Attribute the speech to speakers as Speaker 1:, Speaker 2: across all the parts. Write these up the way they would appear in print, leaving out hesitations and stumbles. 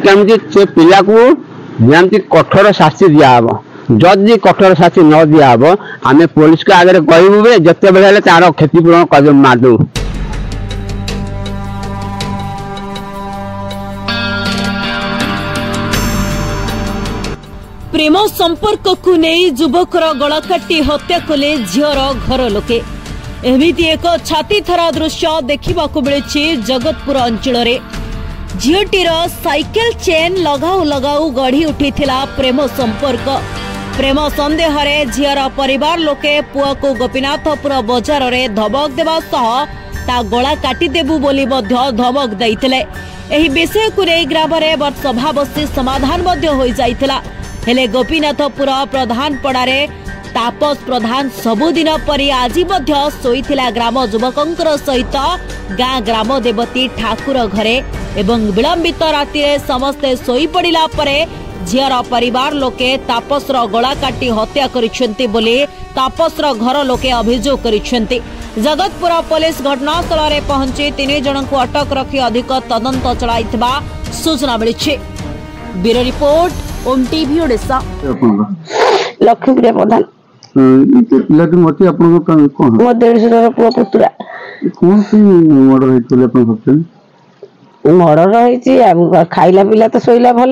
Speaker 1: केमती से पिला को जमती कठोर शास्ति दिहब जदि कठोर शास्ति न दिहब आम पुलिस के आगे कहूँ जिते बेले तार क्षतिपूरण कर मारदू।
Speaker 2: प्रेम संपर्क को नहीं युवकर गला काटी हत्या कले झीर घर लोके। एमिति एक छाती थरा दृश्य देखा मिली जगतपुर अंचल रे। झीटीर साइकेल चेन लगाऊ लगाऊ गढ़ी उठी प्रेम संपर्क। प्रेम संदेह रे झीर परिवार लोके पुआ को गोपीनाथपुर बजार रे धमक देवा सह ता गला काटी देबु बोली मध्य धमक दैथिले। एही विषय को नहीं ग्राम रे सभा बसी समाधान मध्य होई जाइथिला। हेले गोपीनाथपुर प्रधान पड़ारे तापस प्रधान सबुदिन परी आज शोईथिला ग्राम युवकंकर सहित गाँ ग्राम देवती ठाकुर घरे एवं विलंबित राति समस्ते शोई पड़िला परे झीर परिवार लोके तापसर गला काटी हत्या करिसेंती बोली तापसर घर लोके अभियोग करिसेंती। जगतपुर पुलिस घटनास्थल रे पहुंची 3 जन को अटक रखी अधिक तदंत चलाइथिबा सूचना मिली। ब्यूरो रिपोर्ट ओम टीवी ओडिशा।
Speaker 3: लक्ष्मीप्रिया प्रधान
Speaker 4: पिलाटी मती आपन कोन
Speaker 3: मो देशर पुआ पुतुरा
Speaker 4: कोन सी मर्डर हेतले आपन भक्तन
Speaker 3: मर्डर रही खाइला पिला तो शोला भल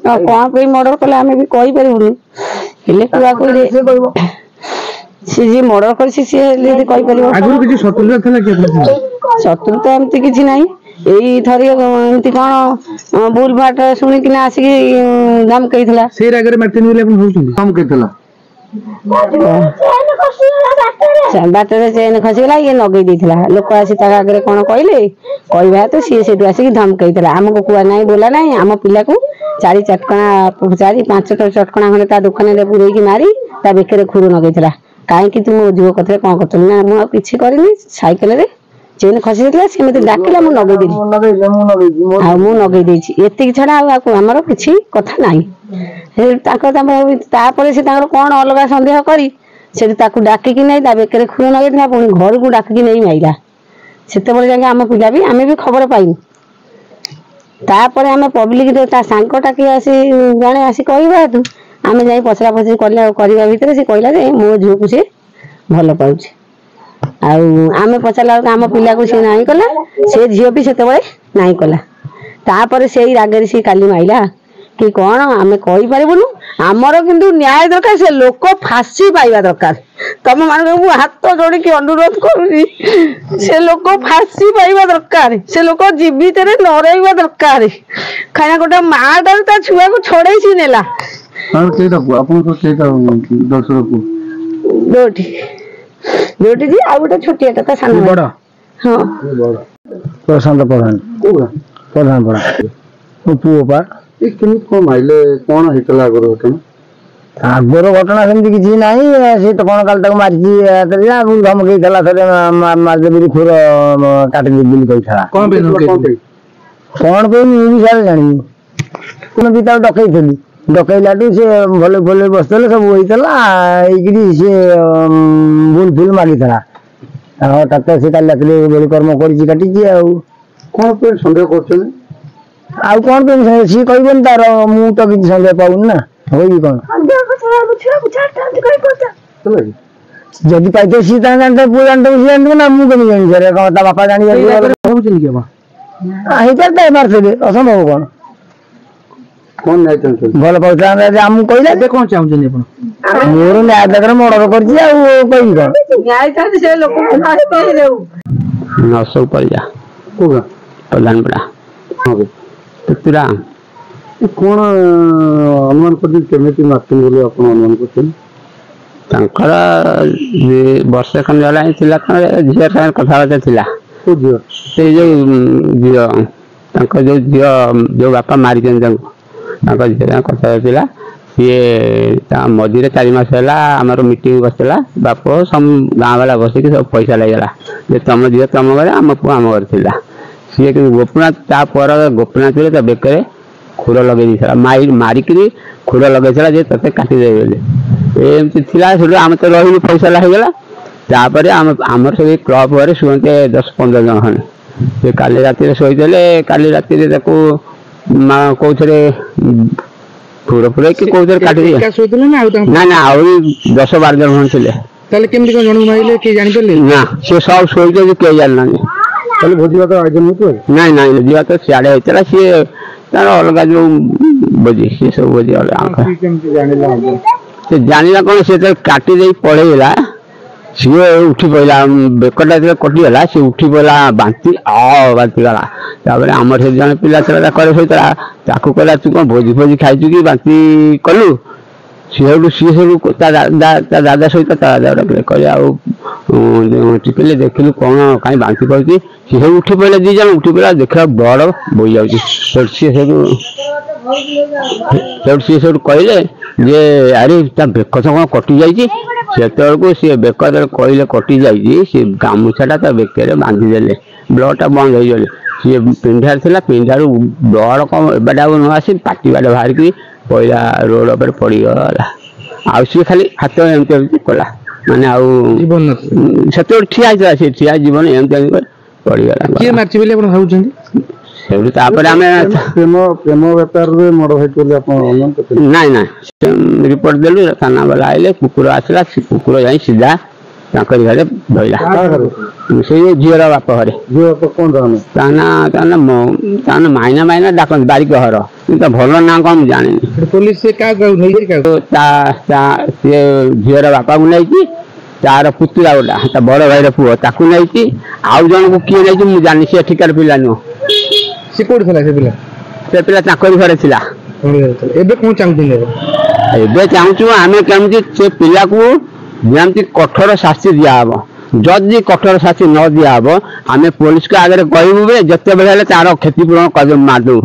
Speaker 3: कौन पे मर्डर कले आम भी कही पारूनी पुआ को सी मर्डर कर शत्रुता एमती किसी ना यही थरी एमती कौन भूल भाट शुणिक आसिक धमकई बाटर चेन खसीगला ये नगई देथिला लोक आसी आगे कौन कहले कहवा तो सी से आसिक धमकई आमको कुआ ना बोला ना आम पिला को 4 चटकणा 4-5 चटकणा खंडे ता दुकान में पुरैकी मारी ता बेकर खुर नगई कहीं तुम झील कथ कौन कर ना मुझे करनी साइकेल रे चेन खसी देथिला से मते डाकिला मु नगई देली आ मु नगई देछि एतिक छडा आमर किछि कथा नाही तापर से कौन अलग सन्देह करी से डाकिकी नहीं ता बेकर खुर नगेला पुणी घर को डाकिकी नहीं माइला से जाके आम पिला भी आम भी खबर पाइनु तापर आम पब्लिक सांगटा किए आसी जड़े आसी कहवा हेतु आम जा पचरा पचरी करवा भितर से कहला मो झील को सी भल पाऊँ आम पचारा आम पिला को सी ना कला से झील भी से ना कला तापर से रागे सी काली माइला कि कौन आम कहीपरूनु आमर किंतु न्याय दरकार से लोक फांसी पाइबा दरकार तुम मान हाथ जोड़ी की अनुरोध करुनी से लोक फांसी पाइबा दरकार से लोक जीवित न रहा दरकार कहीं गोटे माँ छुआ को छड़े सी नेला दोटी जी आ गोटे छोटिया ता सान बड़ हां
Speaker 4: प्रशांत प्रधान प्रधान पड़ा पुओ पा ए किन को माइले कोन हेतला आगर घटना
Speaker 5: आगर घटना सेमती किछि नाही से तो कोन काल तक मारजी तरिया धमकई थला थरे मार देबी खुर काटी देबी कहिथला
Speaker 4: कोन पे
Speaker 5: मी सारे जानी कोन भी ता डकई थली डकईलाटू से भले भले बसले सब होइतला एगिरी से भूल भूल मागितला हठात से काल लकले बड़ी कर्म करिछि काटिछि आ
Speaker 4: कोन पे संदेह करछन
Speaker 5: आ कोन पे सी कहबन तार मु तो किछि संदेह पाउन ना होई कोन जदि पाइते सी ता जानते पु जानते सी जानते ना मु कमी जानि सर ता बापा जानि
Speaker 4: होउछन के बा
Speaker 5: आ हेतर ताई मारथे असंभव कोन
Speaker 4: कौन न्याय चाहते
Speaker 5: भल पाउछा हम कहले
Speaker 4: दे कौन चाहछन अपन
Speaker 5: मोर न्याय दकर मर्डर करछि आ कहि कोन
Speaker 3: न्याय चाहते से लोक को काहे पे देउ
Speaker 1: नसो परिया
Speaker 4: कोगा
Speaker 1: प्रधान बड़ा
Speaker 4: हां
Speaker 1: पुतुरा
Speaker 4: कौन अनुमान कर केमिति मारथिन बोले अपन अनुमान करथिन
Speaker 1: तांकर वर्षे खन जाला थिला झिया साथ कथा थिला
Speaker 4: ओ झिया
Speaker 1: से जो झिया तांकर जो बापा मारी झिया कथा थिला सी मझे 4 मास है आमर मीटिंग बसला बाप सब गाँ वाला बसिक सब पैसा लगेगा जे तुम झील तुम घर आम पु आम घर था सी गोपीनाथ तापर गोपीनाथ बेकर खुर लगे मारिक खुर लगे जे ते काटिदे एमती आम तो रही पैसा होगा तापर आमर सब क्लब घरे शुते 10-15 जन खंडे काली राति शोदे काली राति କୋଉଥିରେ ପୁର ପୁର କି କୋଉଥିରେ କାଟିଦିଏ।
Speaker 6: ଏକା ଶୋଇଥିଲେ ନା ଆଉ ତାଙ୍କ
Speaker 1: ନା ନା ଆହୁରି 10-12 ଜଣ ଥିଲେ।
Speaker 6: ତାହେଲେ କେମିତି କଣ ଜଣକୁ ମାରିଲେ କିଏ ଜାଣିପାରିଲେ?
Speaker 1: ନା ସେ ସବୁ ଶୋଇଛନ୍ତି କେହି ଜାଣିନାହାନ୍ତି।
Speaker 4: ତାହେଲେ ଭୋଜି ଭାତ ଆୟୋଜନ ହଉଥିବ।
Speaker 1: ନାଇଁ ନାଇଁ ଯିବା ତ ସିଆଡେ ହେଇଥିଲା ସିଏ ତାର ଅଲଗା ଯୋଉ ଭୋଜି ସେ ସବୁ ଭୋଜି ଅଲଗା।
Speaker 4: କେମିତି ଜାଣିଲା
Speaker 1: ସେ ଜାଣିଲା କଣ ସେ ଯେତେବେଳେ କାଟି ଦେଇ ପଳେଇଲା ସିଏ ଉଠି ପଇଲା ବେକଟା ଯେତେବେଳେ କଟିଗଲା ସିଏ ଉଠି ପଇଲା ବାନ୍ତି ବାନ୍ତି ଗଲା। ତାପରେ ଆମର ସେ ଜଣେ ପିଲା ଥିଲା କରେ ଶୋଇଥିଲା ତାକୁ କହିଲା ତୁ କଣ ଭୋଜି ଫୋଜି ଖାଇଛୁ କି ବାନ୍ତି କଲୁ? ସିଏ ସେଠୁ ତା ଦାଦା ସହିତ ତା ଦାଦା ଡାକିଲେ କହିଲେ ଆଉ ଟିପିଲେ ଦେଖିଲୁ କଣ କାହିଁ ବାନ୍ତି କରୁଛି। ସିଏ ସବୁ ଉଠି ପଇଲେ 2 ଜଣ ଉଠି ପଇଲା ଦେଖିଲା ବ୍ଲଡ ବୋହି ଯାଉଛି। ସିଏ ସେଠୁ କହିଲେ ଯେ ଆରେ ତା ବେକ ତ କଣ କଟି ଯାଇଛି। ସେତେବେଳକୁ ସିଏ ବେକ ଯେତେବେଳେ କହିଲେ କଟି ଯାଇଛି ସେ ଗାମୁଛାଟା ତା ବେକରେ ବାନ୍ଧିଦେଲେ ବ୍ଲଡଟା ବନ୍ଦ ହେଇଗଲେ। ସିଏ ପିନ୍ଧାରେ ଥିଲା ପିନ୍ଧାରୁ ବ୍ଲଡ କଣ ଏବାଟେ ଆଉ ନ ଆସି ପାଟି ବାଟେ ବାହାରିକି ପଇଲା ରୋଡ ଉପରେ ପଡିଗଲା। ଆଉ ସିଏ ଖାଲି ହାତ ଏମିତି ଏମିତି କଲା ମାନେ ଆଉ
Speaker 6: ଜୀବନ
Speaker 1: ସେତେବେଳେ ଠିଆ ହେଇଥିଲା ସେ ଠିଆ ଜୀବନ ଏମିତି ଏମିତି ପଡିଗଲା।
Speaker 6: କିଏ ମାରିଛି ବୋଲି ଆପଣ ଭାବୁଛନ୍ତି?
Speaker 1: ସେଠୁ ତାପରେ ଆମେ
Speaker 4: ପ୍ରେମ ବେପାରରେ ମର୍ଡର ହେଇଛି ବୋଲି ଆପଣ ଅନୁମାନ କରୁଛନ୍ତି?
Speaker 1: ନାଇଁ ନାଇଁ ରିପୋର୍ଟ ଦେଲୁ ଥାନା ବାଲା ଆଇଲେ କୁକୁର ଆସିଲା ସେ କୁକୁର ଯାଇ ସିଧା ତାଙ୍କରି ଘରେ ଧଇଲା। ସେଇ ଝିଅର ବାପ ଘରେ।
Speaker 4: ଝିଅ ବାପ କଣ ଜାଣେ?
Speaker 1: ତା ନା ମାଇନା ଡାକନ୍ତି ବାରିକ ଘର କିନ୍ତୁ ଭଲ ନାଁ କଣ ମୁଁ ଜାଣିନି।
Speaker 6: ପୋଲିସ କାହାକୁ ନେଇଛି
Speaker 1: ସିଏ ଝିଅର ବାପାକୁ ନେଇଛି ତାର ପୁତୁରା ଗୋଟା ତା ବଡ ଭାଇର ପୁଅ ତାକୁ ନେଇଛି ଆଉ ଜଣକୁ କିଏ ନେଇଛି ମୁଁ ଜାଣିନି। ସେ ଏଠିକାର ପିଲା ନୁହଁ।
Speaker 6: ସେ କୋଉଠି ଥିଲା
Speaker 1: ସେ ପିଲା ତାଙ୍କରି ଘରେ ଥିଲା।
Speaker 6: ଏବେ କଣ ଚାହୁଁଛନ୍ତି?
Speaker 1: ଏବେ ଚାହୁଁଛୁ ଆମେ କେମିତି ସେ ପିଲାକୁ ଯେମିତି କଠୋର ଶାସ୍ତି ଦିଆହବ। ଯଦି କଠୋର ଶାସ୍ତି ନ ଦିଆହବ ଆମେ ପୋଲିସକୁ ଆଗରେ କହିବୁ ଯେ ଯେତେବେଳେ ହେଲେ ତାର କ୍ଷତିପୂରଣ ମାରିଦେବୁ।